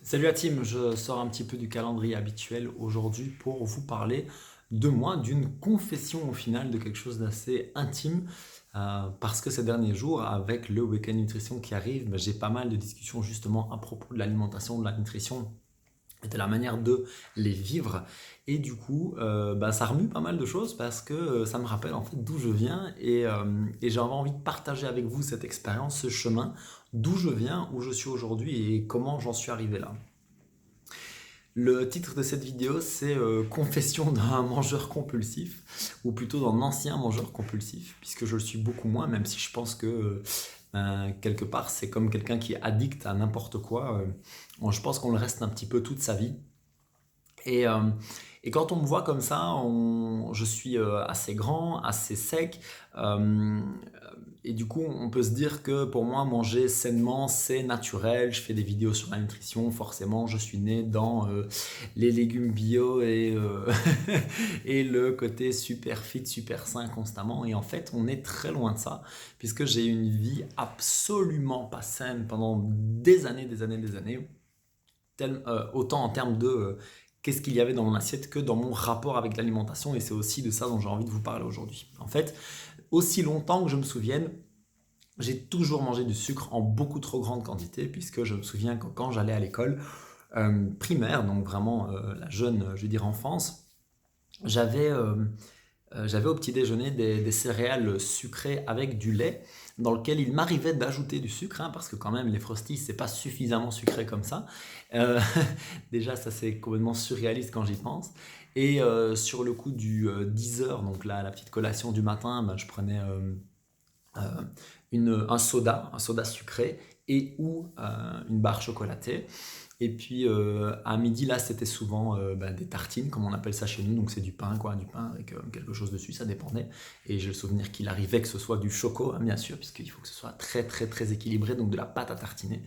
Salut la team, je sors un petit peu du calendrier habituel aujourd'hui pour vous parler de moi, d'une confession au final, de quelque chose d'assez intime, parce que ces derniers jours, avec le week-end nutrition qui arrive, j'ai pas mal de discussions justement à propos de l'alimentation, de la nutrition et de la manière de les vivre. Et du coup, ça remue pas mal de choses parce que ça me rappelle en fait d'où je viens et j'avais envie de partager avec vous cette expérience, ce chemin, d'où je viens, où je suis aujourd'hui et comment j'en suis arrivé là. Le titre de cette vidéo, c'est Confession d'un mangeur compulsif, ou plutôt d'un ancien mangeur compulsif, puisque je le suis beaucoup moins, même si je pense que quelque part, c'est comme quelqu'un qui est addict à n'importe quoi. Je pense qu'on le reste un petit peu toute sa vie. Et, euh, et quand on me voit comme ça, je suis assez grand, assez sec. euh, et du coup, on peut se dire que pour moi, manger sainement, c'est naturel. Je fais des vidéos sur la nutrition. Forcément, je suis né dans les légumes bio et le côté super fit, super sain constamment. Et en fait, on est très loin de ça, puisque j'ai eu une vie absolument pas saine pendant des années, des années, des années autant en termes de qu'est-ce qu'il y avait dans mon assiette que dans mon rapport avec l'alimentation. Et c'est aussi de ça dont j'ai envie de vous parler aujourd'hui. En fait, aussi longtemps que je me souvienne, j'ai toujours mangé du sucre en beaucoup trop grande quantité, puisque je me souviens que quand j'allais à l'école primaire, donc vraiment la jeune, je veux dire enfance, j'avais j'avais au petit déjeuner des céréales sucrées avec du lait, dans lequel il m'arrivait d'ajouter du sucre, hein, parce que quand même les Frosties, c'est pas suffisamment sucré comme ça. Euh, Déjà, ça c'est complètement surréaliste quand j'y pense. Et sur le coup du 10 heures, donc la petite collation du matin, je prenais euh, un soda sucré et ou une barre chocolatée. Et puis à midi, là, c'était souvent des tartines, comme on appelle ça chez nous. Donc c'est du pain, quoi, du pain avec quelque chose dessus, ça dépendait. Et j'ai le souvenir qu'il arrivait que ce soit du choco, hein, bien sûr, puisqu'il faut que ce soit très, très, très équilibré, donc de la pâte à tartiner.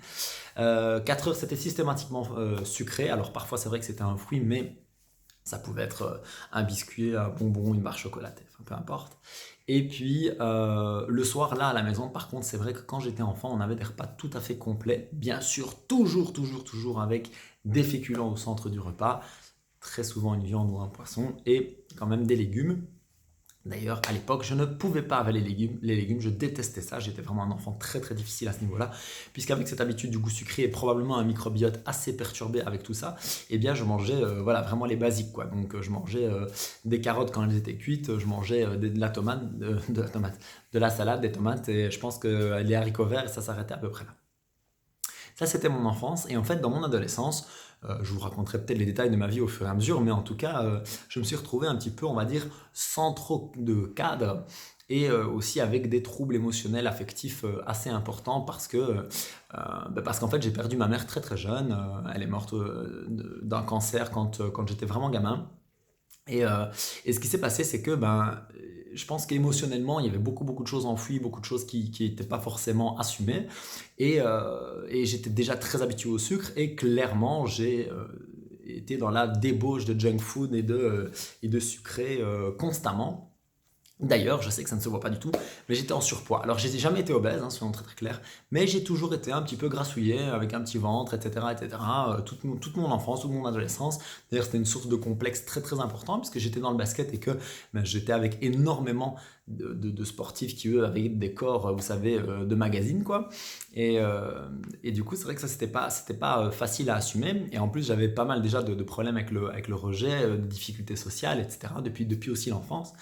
4 heures, c'était systématiquement sucré. Alors parfois, c'est vrai que c'était un fruit, mais ça pouvait être un biscuit, un bonbon, une barre chocolatée, enfin peu importe. Et puis le soir, là à la maison, par contre, c'est vrai que quand j'étais enfant, on avait des repas tout à fait complets. Bien sûr, toujours, toujours, toujours avec des féculents au centre du repas. Très souvent une viande ou un poisson et quand même des légumes. D'ailleurs, à l'époque, je ne pouvais pas avaler les légumes. Les légumes, je détestais ça. J'étais vraiment un enfant très très difficile à ce niveau-là, puisqu'avec cette habitude du goût sucré et probablement un microbiote assez perturbé avec tout ça, eh bien, je mangeais voilà vraiment les basiques quoi. Donc, je mangeais des carottes quand elles étaient cuites, je mangeais de la tomate, de la tomate, de la salade, des tomates, et je pense que les haricots verts, ça s'arrêtait à peu près là. Ça, c'était mon enfance. Et en fait, dans mon adolescence, je vous raconterai peut-être les détails de ma vie au fur et à mesure, mais en tout cas, je me suis retrouvé un petit peu, on va dire, sans trop de cadre et aussi avec des troubles émotionnels, affectifs assez importants parce qu'en fait, j'ai perdu ma mère très très jeune. Elle est morte d'un cancer quand j'étais vraiment gamin. Et, euh, et ce qui s'est passé, c'est que je pense qu'émotionnellement, il y avait beaucoup, beaucoup de choses enfouies, beaucoup de choses qui n'étaient pas forcément assumées. Et j'étais déjà très habitué au sucre et clairement, j'ai été dans la débauche de junk food et de sucré constamment. D'ailleurs, je sais que ça ne se voit pas du tout, mais j'étais en surpoids. Alors, j'ai jamais été obèse, hein, soyons très très clairs, mais j'ai toujours été un petit peu grassouillet, avec un petit ventre, etc., etc. Toute mon enfance, toute mon adolescence. D'ailleurs, c'était une source de complexe très très important, puisque j'étais dans le basket et que j'étais avec énormément de sportifs qui, eux, avaient des corps, vous savez, de magazine, quoi. Et, euh, et du coup, c'est vrai que ça, c'était pas facile à assumer. Et en plus, j'avais pas mal déjà de problèmes avec le rejet, de difficultés sociales, etc., depuis aussi l'enfance.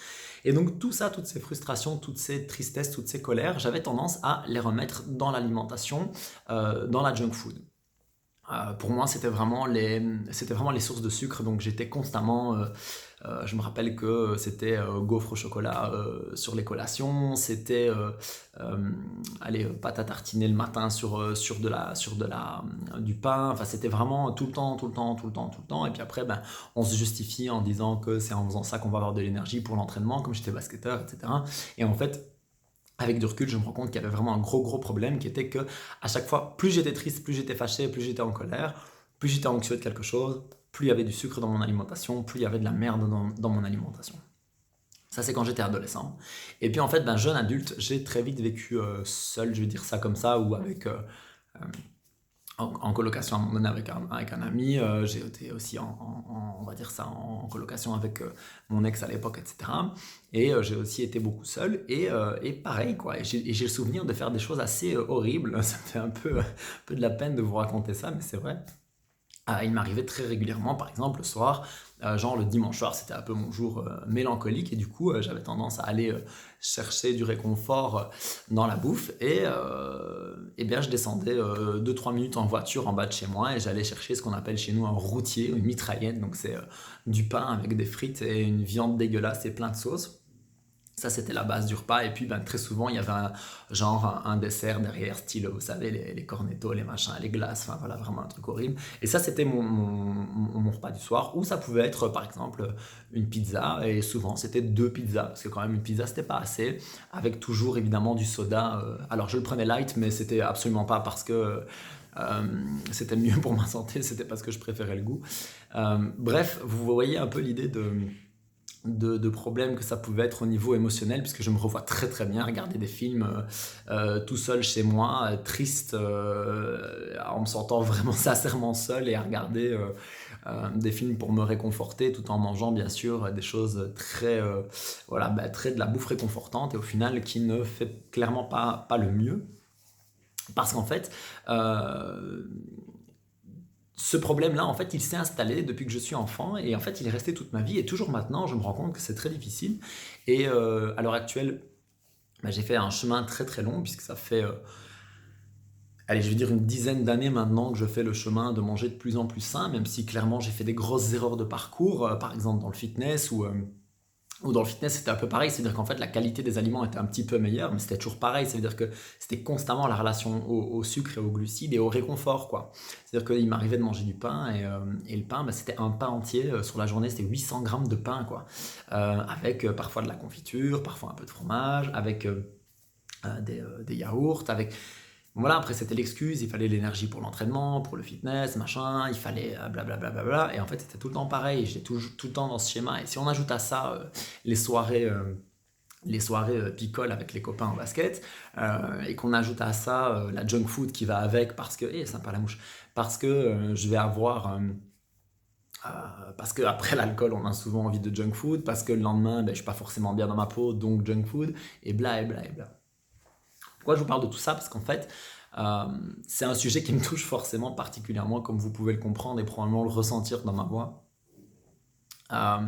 Et donc tout ça, toutes ces frustrations, toutes ces tristesses, toutes ces colères, j'avais tendance à les remettre dans l'alimentation, dans la junk food. Pour moi, c'était vraiment les sources de sucre, donc j'étais constamment. Je me rappelle que c'était gaufre au chocolat sur les collations, c'était allez, pâte à tartiner le matin du pain. Enfin, c'était vraiment tout le temps, tout le temps, tout le temps, tout le temps. Et puis après, on se justifie en disant que c'est en faisant ça qu'on va avoir de l'énergie pour l'entraînement, comme j'étais basketteur, etc. Et en fait, avec du recul, je me rends compte qu'il y avait vraiment un gros gros problème qui était que à chaque fois, plus j'étais triste, plus j'étais fâché, plus j'étais en colère, plus j'étais anxieux de quelque chose, plus il y avait du sucre dans mon alimentation, plus il y avait de la merde dans mon alimentation. Ça, c'est quand j'étais adolescent. Et puis en fait, jeune adulte, j'ai très vite vécu seul, je vais dire ça comme ça, ou avec en colocation à un moment donné avec un ami, j'ai été aussi on va dire ça, en colocation avec mon ex à l'époque, etc. Et j'ai aussi été beaucoup seul, et pareil, quoi. Et j'ai le souvenir de faire des choses assez horribles. Ça me fait un peu de la peine de vous raconter ça, mais c'est vrai. Il m'arrivait très régulièrement, par exemple, le soir, genre le dimanche soir, c'était un peu mon jour mélancolique, et du coup, j'avais tendance à aller chercher du réconfort dans la bouffe, et bien je descendais 2-3 minutes en voiture en bas de chez moi, et j'allais chercher ce qu'on appelle chez nous un routier, une mitraillette, donc c'est du pain avec des frites et une viande dégueulasse et plein de sauce. Ça, c'était la base du repas. Et puis, ben, très souvent, il y avait un dessert derrière, style, vous savez, les cornettos, les machins, les glaces, enfin voilà, vraiment un truc horrible. Et ça, c'était mon repas du soir. Ou ça pouvait être, par exemple, une pizza. Et souvent, c'était 2 pizzas. Parce que quand même, une pizza, c'était pas assez. Avec toujours, évidemment, du soda. Alors, je le prenais light, mais c'était absolument pas parce que c'était mieux pour ma santé. C'était parce que je préférais le goût. Bref, vous voyez un peu l'idée de problèmes que ça pouvait être au niveau émotionnel, puisque je me revois très très bien regarder des films tout seul chez moi, triste, en me sentant vraiment sincèrement seul, et à regarder des films pour me réconforter, tout en mangeant bien sûr des choses très, voilà, bah, très de la bouffe réconfortante, et au final qui ne fait clairement pas le mieux. Parce qu'en fait, euh, ce problème-là, en fait, il s'est installé depuis que je suis enfant, et en fait, il est resté toute ma vie, et toujours maintenant, je me rends compte que c'est très difficile. Et à l'heure actuelle, bah, j'ai fait un chemin très très long, puisque ça fait, allez, je vais dire une dizaine d'années maintenant que je fais le chemin de manger de plus en plus sain, même si clairement j'ai fait des grosses erreurs de parcours, par exemple dans le fitness, ou dans le fitness, c'était un peu pareil, c'est-à-dire qu'en fait, la qualité des aliments était un petit peu meilleure, mais c'était toujours pareil, ça veut dire que c'était constamment la relation au sucre et aux glucides et au réconfort, quoi. C'est-à-dire qu'il m'arrivait de manger du pain, et le pain, bah, c'était un pain entier sur la journée, c'était 800 grammes de pain, quoi. Avec parfois de la confiture, parfois un peu de fromage, avec des yaourts, avec voilà, après c'était l'excuse, il fallait l'énergie pour l'entraînement, pour le fitness, machin, il fallait blablabla, bla, bla, bla, et en fait c'était tout le temps pareil, j'étais tout le temps dans ce schéma, et si on ajoute à ça les soirées, picole avec les copains en basket, et qu'on ajoute à ça la junk food qui va avec, parce que, sympa la mouche, parce que je vais avoir... parce qu'après l'alcool, on a souvent envie de junk food, parce que le lendemain, ben, je suis pas forcément bien dans ma peau, donc junk food, et bla, et bla, et bla. Pourquoi je vous parle de tout ça? Parce qu'en fait, euh, c'est un sujet qui me touche forcément particulièrement, comme vous pouvez le comprendre et probablement le ressentir dans ma voix. Euh,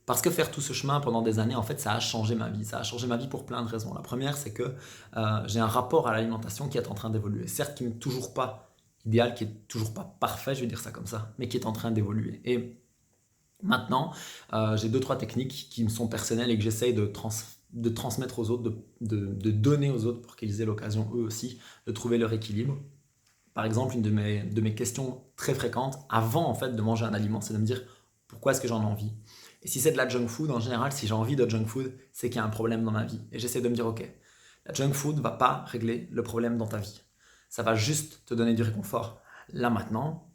Parce que faire tout ce chemin pendant des années, en fait, ça a changé ma vie. Ça a changé ma vie pour plein de raisons. La première, c'est que j'ai un rapport à l'alimentation qui est en train d'évoluer. Certes, qui n'est toujours pas idéal, qui est toujours pas parfait, je vais dire ça comme ça, mais qui est en train d'évoluer. Et maintenant, j'ai 2-3 techniques qui me sont personnelles et que j'essaye de transmettre aux autres, de donner aux autres pour qu'ils aient l'occasion eux aussi de trouver leur équilibre. Par exemple, une de mes questions très fréquentes avant en fait de manger un aliment, c'est de me dire pourquoi est-ce que j'en ai envie. Et si c'est de la junk food, en général, si j'ai envie de junk food, c'est qu'il y a un problème dans ma vie. Et j'essaie de me dire, ok, la junk food ne va pas régler le problème dans ta vie. Ça va juste te donner du réconfort là maintenant,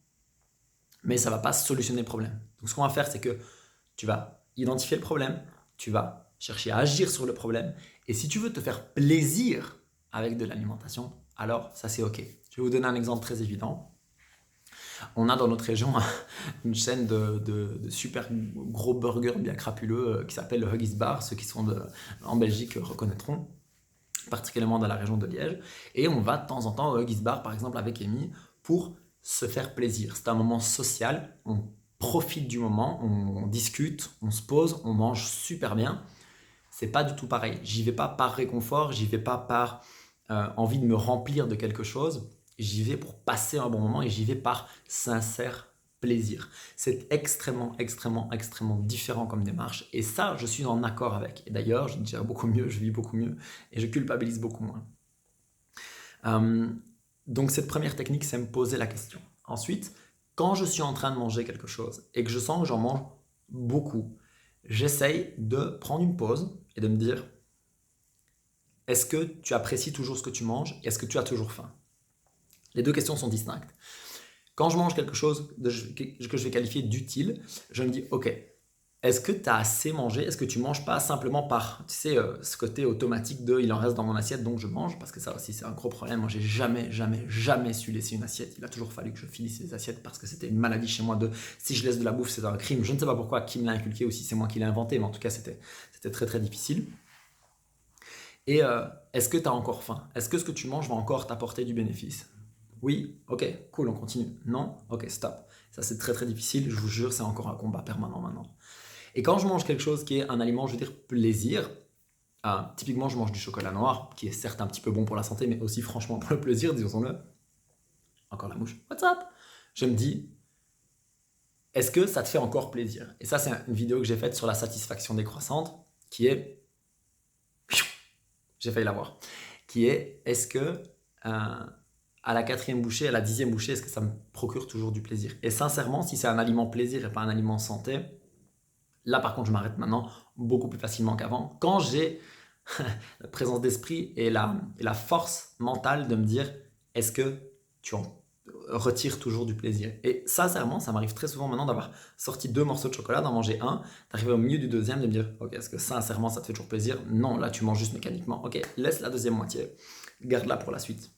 mais ça ne va pas solutionner le problème. Donc ce qu'on va faire, c'est que tu vas identifier le problème, tu vas chercher à agir sur le problème, et si tu veux te faire plaisir avec de l'alimentation, alors ça c'est ok. Je vais vous donner un exemple très évident. On a dans notre région une chaîne de super gros burgers bien crapuleux qui s'appelle le Huggies Bar. Ceux qui sont en Belgique reconnaîtront, particulièrement dans la région de Liège. Et on va de temps en temps au Huggies Bar, par exemple avec Amy, pour se faire plaisir. C'est un moment social, on profite du moment, on discute, on se pose, on mange super bien. C'est pas du tout pareil. J'y vais pas par réconfort, j'y vais pas par envie de me remplir de quelque chose. J'y vais pour passer un bon moment, et j'y vais par sincère plaisir. C'est extrêmement, extrêmement, extrêmement différent comme démarche, et ça, je suis en accord avec. Et d'ailleurs, je dirais beaucoup mieux, je vis beaucoup mieux, et je culpabilise beaucoup moins. Euh, donc cette première technique, c'est me poser la question. Ensuite, quand je suis en train de manger quelque chose et que je sens que j'en mange beaucoup, j'essaye de prendre une pause et de me dire, est-ce que tu apprécies toujours ce que tu manges? Est-ce que tu as toujours faim? Les deux questions sont distinctes. Quand je mange quelque chose que je vais qualifier d'utile, je me dis, ok, Est-ce que tu as assez mangé? Est-ce que tu manges pas simplement par, tu sais, ce côté automatique de il en reste dans mon assiette donc je mange? Parce que ça aussi c'est un gros problème. Moi j'ai jamais, jamais, jamais su laisser une assiette. Il a toujours fallu que je finisse les assiettes parce que c'était une maladie chez moi de si je laisse de la bouffe c'est un crime. Je ne sais pas pourquoi, qui me l'a inculqué ou si c'est moi qui l'ai inventé, mais en tout cas c'était très très difficile. Et est-ce que tu as encore faim? Est-ce que ce que tu manges va encore t'apporter du bénéfice? Oui, ok, cool, on continue. Non, ok, stop. Ça c'est très très difficile, je vous jure, c'est encore un combat permanent maintenant. Et quand je mange quelque chose qui est un aliment, je veux dire plaisir, typiquement je mange du chocolat noir, qui est certes un petit peu bon pour la santé, mais aussi franchement pour le plaisir, disons-le. Encore la mouche. What's up? Je me dis, est-ce que ça te fait encore plaisir? Et ça, c'est une vidéo que j'ai faite sur la satisfaction décroissante, qui est, j'ai failli la voir, qui est, est-ce que à la 4e bouchée, à la 10e bouchée, est-ce que ça me procure toujours du plaisir? Et sincèrement, si c'est un aliment plaisir et pas un aliment santé, là, par contre, je m'arrête maintenant beaucoup plus facilement qu'avant. Quand j'ai la présence d'esprit et la force mentale de me dire, est-ce que tu en retires toujours du plaisir? Et sincèrement, ça m'arrive très souvent maintenant d'avoir sorti 2 morceaux de chocolat, d'en manger un, d'arriver au milieu du deuxième, de me dire, ok, est-ce que sincèrement ça te fait toujours plaisir? Non, là tu manges juste mécaniquement. Ok, laisse la deuxième moitié, garde-la pour la suite.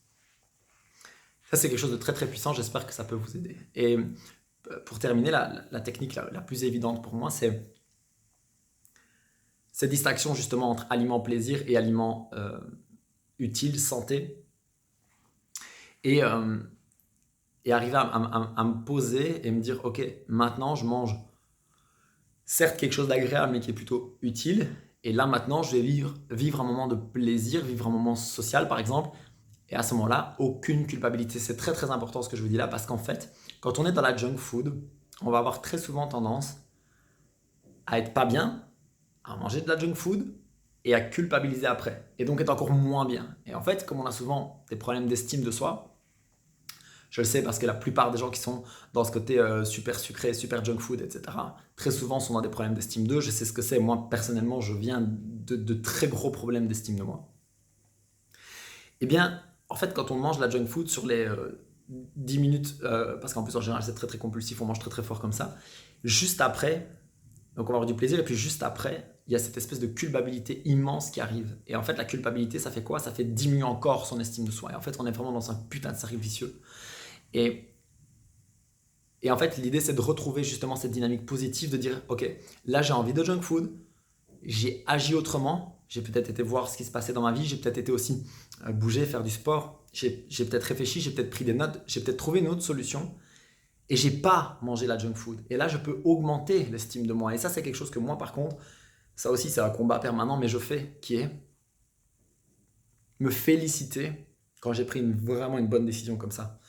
Ça, c'est quelque chose de très très puissant, j'espère que ça peut vous aider. Et pour terminer, la technique la plus évidente pour moi, c'est cette distinction justement entre aliment plaisir et aliment utile, santé. Et, euh, et arriver à me poser et me dire, ok, maintenant je mange certes quelque chose d'agréable, mais qui est plutôt utile. Et là maintenant, je vais vivre un moment de plaisir, vivre un moment social par exemple. Et à ce moment-là, aucune culpabilité. C'est très très important ce que je vous dis là, parce qu'en fait, quand on est dans la junk food, on va avoir très souvent tendance à être pas bien, à manger de la junk food et à culpabiliser après. Et donc être encore moins bien. Et en fait, comme on a souvent des problèmes d'estime de soi, je le sais parce que la plupart des gens qui sont dans ce côté super sucré, super junk food, etc., très souvent sont dans des problèmes d'estime d'eux. Je sais ce que c'est. Moi, personnellement, je viens de très gros problèmes d'estime de moi. Eh bien, en fait, quand on mange la junk food sur les 10 minutes, parce qu'en plus en général c'est très très compulsif, on mange très très fort comme ça, juste après, donc on va avoir du plaisir, et puis juste après, il y a cette espèce de culpabilité immense qui arrive. Et en fait, la culpabilité, ça fait quoi? Ça fait diminuer encore son estime de soi. Et en fait, on est vraiment dans un putain de cercle vicieux. Et, et en fait, l'idée, c'est de retrouver justement cette dynamique positive, de dire, ok, là j'ai envie de junk food, j'ai agi autrement, j'ai peut-être été voir ce qui se passait dans ma vie, j'ai peut-être été aussi bouger, faire du sport, j'ai peut-être réfléchi, j'ai peut-être pris des notes, j'ai peut-être trouvé une autre solution et j'ai pas mangé la junk food. Et là, je peux augmenter l'estime de moi. Et ça, c'est quelque chose que moi, par contre, ça aussi, c'est un combat permanent, mais je fais, qui est me féliciter quand j'ai pris vraiment une bonne décision comme ça.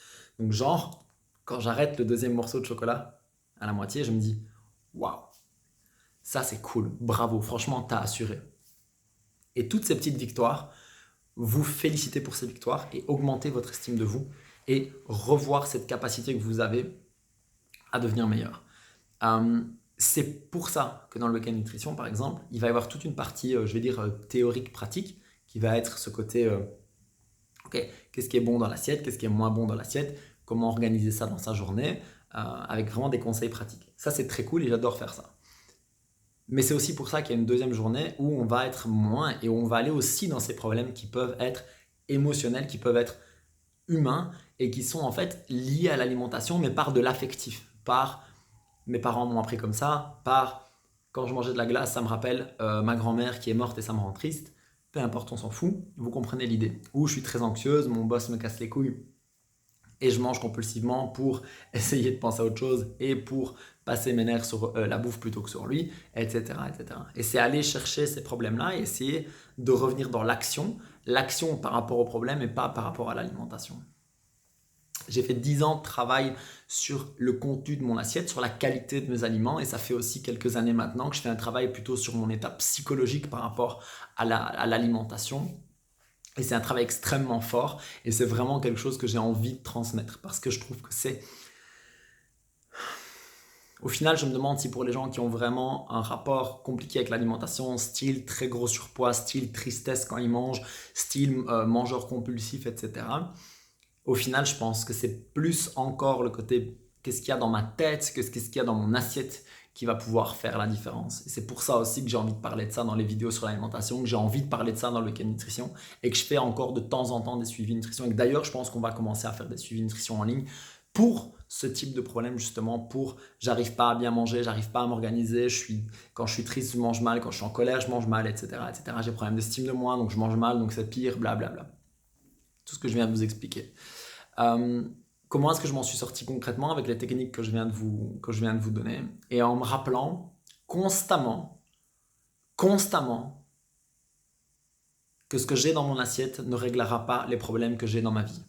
Donc, genre, quand j'arrête le deuxième morceau de chocolat à la moitié, je me dis, waouh, ça c'est cool, bravo, franchement, t'as assuré. Et toutes ces petites victoires, vous félicitez pour ces victoires et augmenter votre estime de vous et revoir cette capacité que vous avez à devenir meilleur. C'est pour ça que dans le week-end nutrition, par exemple, il va y avoir toute une partie, je vais dire, théorique, pratique, qui va être ce côté, ok, qu'est-ce qui est bon dans l'assiette, qu'est-ce qui est moins bon dans l'assiette, comment organiser ça dans sa journée, avec vraiment des conseils pratiques. Ça, c'est très cool et j'adore faire ça. Mais c'est aussi pour ça qu'il y a une deuxième journée où on va être moins et où on va aller aussi dans ces problèmes qui peuvent être émotionnels, qui peuvent être humains et qui sont en fait liés à l'alimentation, mais par de l'affectif, par mes parents m'ont appris comme ça, par quand je mangeais de la glace, ça me rappelle ma grand-mère qui est morte et ça me rend triste. Peu importe, on s'en fout, vous comprenez l'idée. Ou je suis très anxieuse, mon boss me casse les couilles et je mange compulsivement pour essayer de penser à autre chose et pour passer mes nerfs sur la bouffe plutôt que sur lui, etc. etc. Et c'est aller chercher ces problèmes-là et essayer de revenir dans l'action par rapport au problème et pas par rapport à l'alimentation. J'ai fait 10 ans de travail sur le contenu de mon assiette, sur la qualité de mes aliments et ça fait aussi quelques années maintenant que je fais un travail plutôt sur mon état psychologique par rapport à l'alimentation. Et c'est un travail extrêmement fort et c'est vraiment quelque chose que j'ai envie de transmettre parce que je trouve que c'est... Au final, je me demande si pour les gens qui ont vraiment un rapport compliqué avec l'alimentation, style très gros surpoids, style tristesse quand ils mangent, style mangeur compulsif, etc. Au final, je pense que c'est plus encore le côté qu'est-ce qu'il y a dans ma tête, qu'est-ce qu'il y a dans mon assiette qui va pouvoir faire la différence. Et c'est pour ça aussi que j'ai envie de parler de ça dans les vidéos sur l'alimentation, que j'ai envie de parler de ça dans le week-end nutrition et que je fais encore de temps en temps des suivis nutrition. Et que d'ailleurs, je pense qu'on va commencer à faire des suivis nutrition en ligne pour ce type de problème, justement, pour j'arrive pas à bien manger, j'arrive pas à m'organiser, quand je suis triste, je mange mal, quand je suis en colère, je mange mal, etc. etc. J'ai problème d'estime de moi, donc je mange mal, donc c'est pire, blablabla. Tout ce que je viens de vous expliquer. Comment est-ce que je m'en suis sorti concrètement avec les techniques que je viens de vous donner et en me rappelant constamment que ce que j'ai dans mon assiette ne réglera pas les problèmes que j'ai dans ma vie.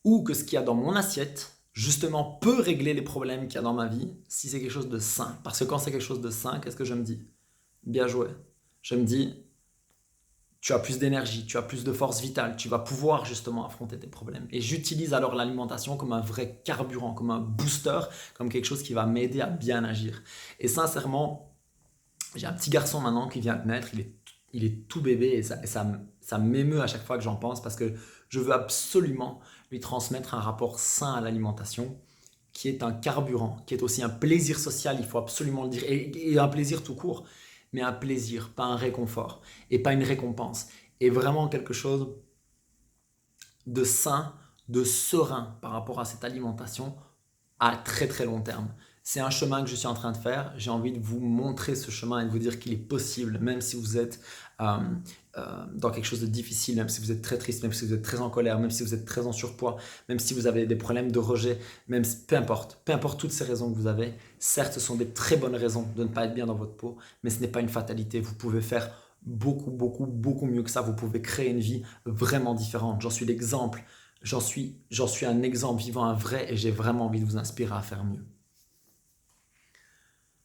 Ou que ce qu'il y a dans mon assiette, justement, peut régler les problèmes qu'il y a dans ma vie si c'est quelque chose de sain. Parce que quand c'est quelque chose de sain, qu'est-ce que je me dis? Bien joué. Je me dis, tu as plus d'énergie, tu as plus de force vitale, tu vas pouvoir justement affronter tes problèmes. Et j'utilise alors l'alimentation comme un vrai carburant, comme un booster, comme quelque chose qui va m'aider à bien agir. Et sincèrement, j'ai un petit garçon maintenant qui vient de naître, il est tout bébé et ça m'émeut à chaque fois que j'en pense parce que je veux absolument lui transmettre un rapport sain à l'alimentation qui est un carburant, qui est aussi un plaisir social, il faut absolument le dire, et un plaisir tout court, mais un plaisir, pas un réconfort, et pas une récompense, et vraiment quelque chose de sain, de serein par rapport à cette alimentation à très très long terme. C'est un chemin que je suis en train de faire. J'ai envie de vous montrer ce chemin et de vous dire qu'il est possible, même si vous êtes dans quelque chose de difficile, même si vous êtes très triste, même si vous êtes très en colère, même si vous êtes très en surpoids, même si vous avez des problèmes de rejet, peu importe toutes ces raisons que vous avez. Certes, ce sont des très bonnes raisons de ne pas être bien dans votre peau, mais ce n'est pas une fatalité. Vous pouvez faire beaucoup mieux que ça. Vous pouvez créer une vie vraiment différente. J'en suis l'exemple. J'en suis un exemple vivant, un vrai, et j'ai vraiment envie de vous inspirer à faire mieux.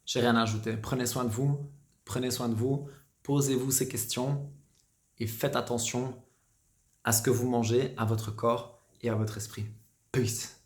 J'ai rien à ajouter. Prenez soin de vous, posez-vous ces questions et faites attention à ce que vous mangez, à votre corps et à votre esprit. Peace.